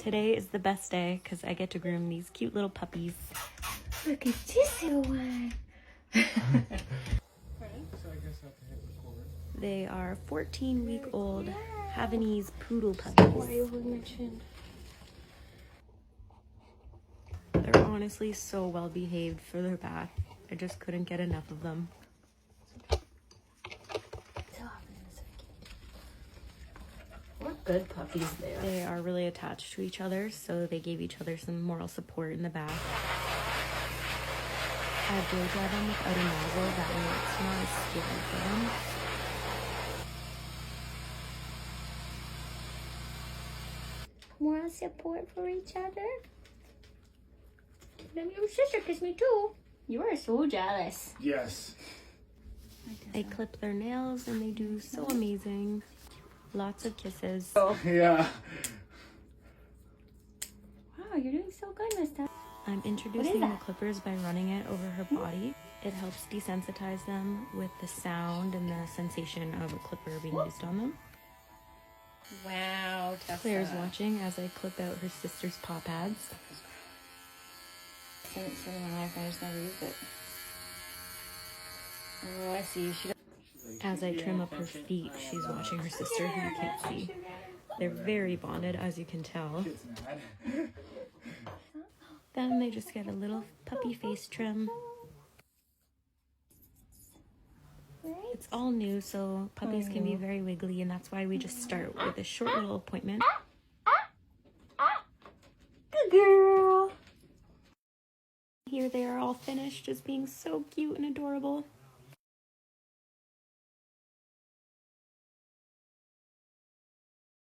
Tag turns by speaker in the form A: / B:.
A: Today is the best day because I get to groom these cute little puppies.
B: Look at this little one.
A: They are 14-week-old Havanese poodle puppies.
B: Why are you holding your chin?
A: They're honestly so well behaved for their back. I just couldn't get enough of them.
B: What good puppies they are.
A: They are really attached to each other, so they gave each other some moral support in the back. I blow dry them without a nozzle, that way it's not as scary for them.
B: Moral support for each other. Let me, your sister kiss me too. You are so jealous.
C: Yes.
A: They clip their nails and they do so amazing. Lots of kisses.
B: Oh.
C: Yeah.
B: Wow, you're doing so good, Mister.
A: I'm introducing the clippers by running it over her body. It helps desensitize them with the sound and the sensation of a clipper being used on them.
B: Wow,
A: Claire's watching as I clip out her sister's paw pads.
B: Since for my life, I just never used it. Oh, I see.
A: As I trim up her feet, she's watching her sister who you can't see. They're very bonded, as you can tell. Then they just get a little puppy face trim. It's all new, so puppies can be very wiggly, and that's why we just start with a short little appointment.
B: Good girl.
A: Here they are all finished, just being so cute and adorable.